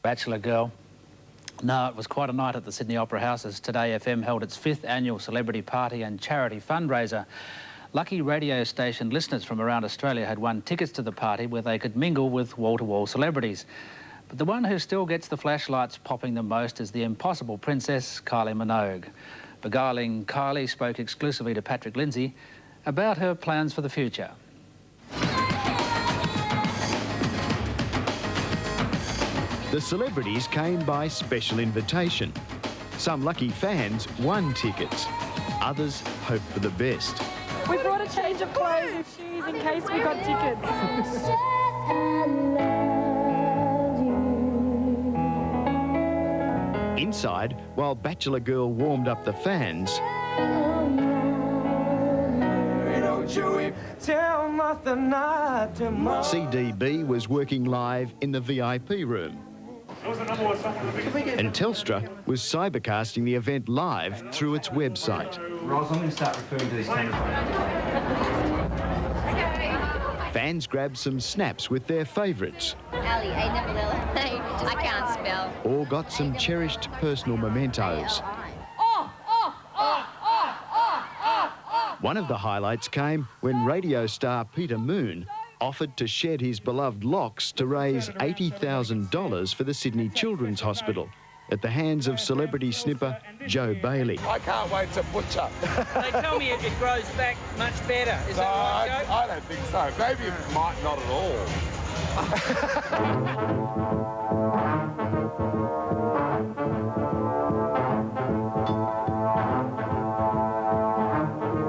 Bachelor girl. No, it was quite a night at the Sydney Opera House as 2DayFM held its 5th annual celebrity party and charity fundraiser. Lucky radio station listeners from around Australia had won tickets to the party where they could mingle with wall-to-wall celebrities. But the one who still gets the flashlights popping the most is the impossible princess, Kylie Minogue. Beguiling Kylie spoke exclusively to Patrick Lindsay about her plans for the future. The celebrities came by special invitation. Some lucky fans won tickets. Others hoped for the best. We brought a change of clothes and shoes in case we got tickets. Inside, while Bachelor Girl warmed up the fans, CDB was working live in the VIP room. And Telstra was cybercasting the event live through its website. Roz, I'm going to start referring to this camera. Fans grabbed some snaps with their favourites. Ali, I can't spell. Or got some cherished personal mementos. One of the highlights came when radio star Peter Moon offered to shed his beloved locks to raise $80,000 for the Sydney Children's Hospital at the hands of celebrity snipper Joe Bailey. I can't wait to butcher. They tell me it grows back much better. Is that right, Joe? I don't think so. Maybe it might not at all.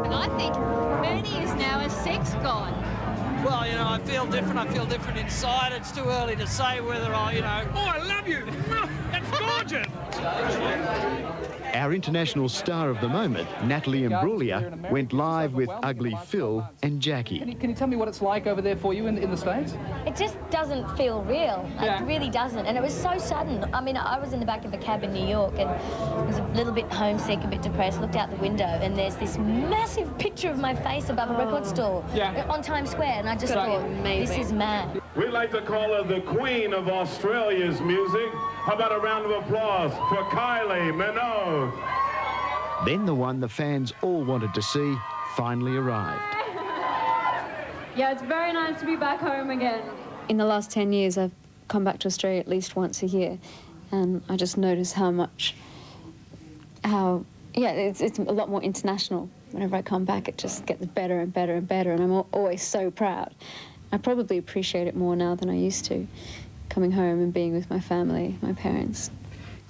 And I think Ernie is now a sex god. Well, you know, I feel different. I feel different inside. It's too early to say whether I, you know... Oh, I love you! That's gorgeous! Our international star of the moment, Natalie Imbruglia, went live with Ugly Phil and Jackie. Can you tell me what it's like over there for you in the States? It just doesn't feel real. It really doesn't. And it was so sudden. I mean, I was in the back of a cab in New York and was a little bit homesick, a bit depressed, looked out the window and there's this massive picture of my face above a record store on Times Square, and I just thought, this is mad. We'd like to call her the Queen of Australia's music. How about a round of applause for Kylie Minogue? Then the one the fans all wanted to see finally arrived. Yeah, it's very nice to be back home again. In the last 10 years, I've come back to Australia at least once a year, and I just notice it's a lot more international. Whenever I come back, it just gets better and better and better, and I'm always so proud. I probably appreciate it more now than I used to, coming home and being with my family, my parents.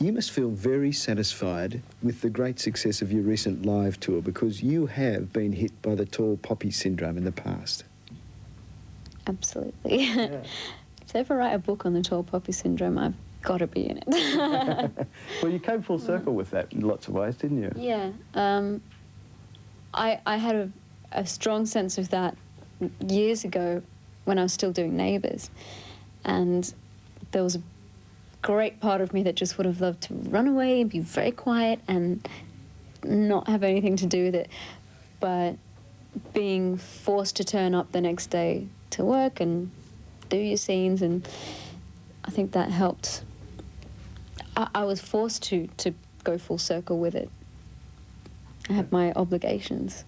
You must feel very satisfied with the great success of your recent live tour, because you have been hit by the tall poppy syndrome in the past. Absolutely. Yeah. If I ever write a book on the tall poppy syndrome, I've got to be in it. Well, you came full circle with that in lots of ways, didn't you? Yeah. I had a strong sense of that years ago when I was still doing Neighbours, and there was a great part of me that just would have loved to run away and be very quiet and not have anything to do with it. But being forced to turn up the next day to work and do your scenes, and I think that helped. I was forced to go full circle with it. I have my obligations.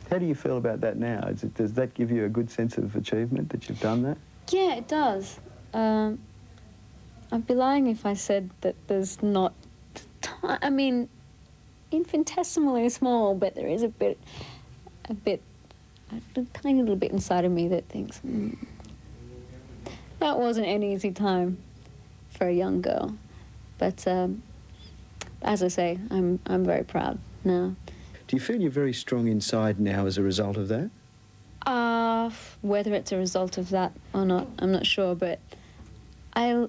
How do you feel about that now? Does that give you a good sense of achievement that you've done that? Yeah, it does. I'd be lying if I said that there's not I mean, infinitesimally small, but there is a tiny little bit inside of me that thinks, that wasn't an easy time for a young girl. But as I say, I'm very proud now. Do you feel you're very strong inside now as a result of that? Whether it's a result of that or not, I'm not sure, but I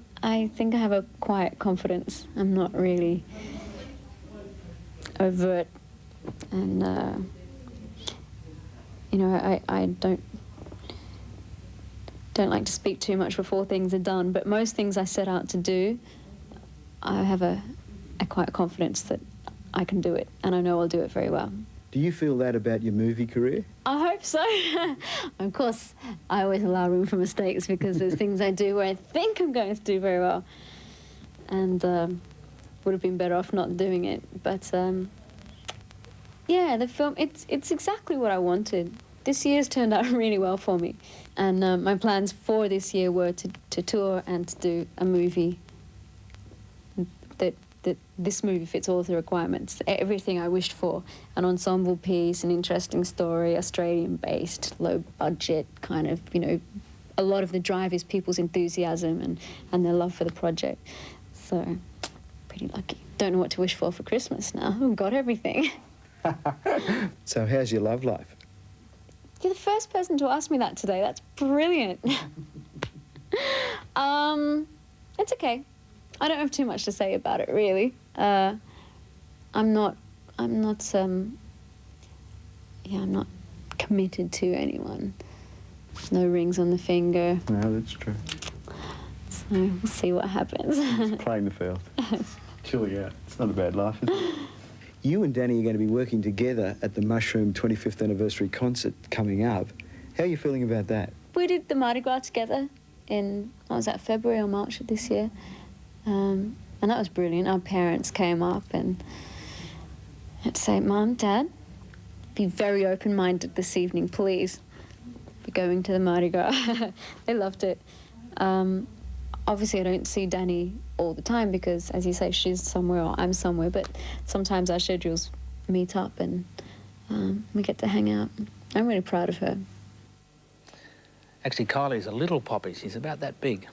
think I have a quiet confidence. I'm not really overt, and you know, I don't like to speak too much before things are done, but most things I set out to do, I have a quiet confidence that I can do it, and I know I'll do it very well. Do you feel that about your movie career? I hope so. Of course, I always allow room for mistakes because there's things I do where I think I'm going to do very well. and would have been better off not doing it. But yeah, the film, it's exactly what I wanted. This year's turned out really well for me, and my plans for this year were to tour and to do a movie that this movie fits all of the requirements, everything I wished for: an ensemble piece, an interesting story, Australian-based, low budget, kind of, you know, a lot of the drive is people's enthusiasm and their love for the project. So, pretty lucky. Don't know what to wish for Christmas now. I've got everything. So how's your love life? You're the first person to ask me that today. That's brilliant. It's okay. I don't have too much to say about it, really. I'm not committed to anyone. No rings on the finger. No, that's true. So we'll see what happens. Just playing the field. Chilling out. It's not a bad life, is it? You and Danny are going to be working together at the Mushroom 25th anniversary concert coming up. How are you feeling about that? We did the Mardi Gras together in, what was that, February or March of this year. And that was brilliant. Our parents came up and had to say, Mum, Dad, be very open-minded this evening, please. Be going to the Mardi Gras. They loved it. Obviously, I don't see Danny all the time because, as you say, she's somewhere or I'm somewhere, but sometimes our schedules meet up and we get to hang out. I'm really proud of her. Actually, Kylie's a little poppy. She's about that big.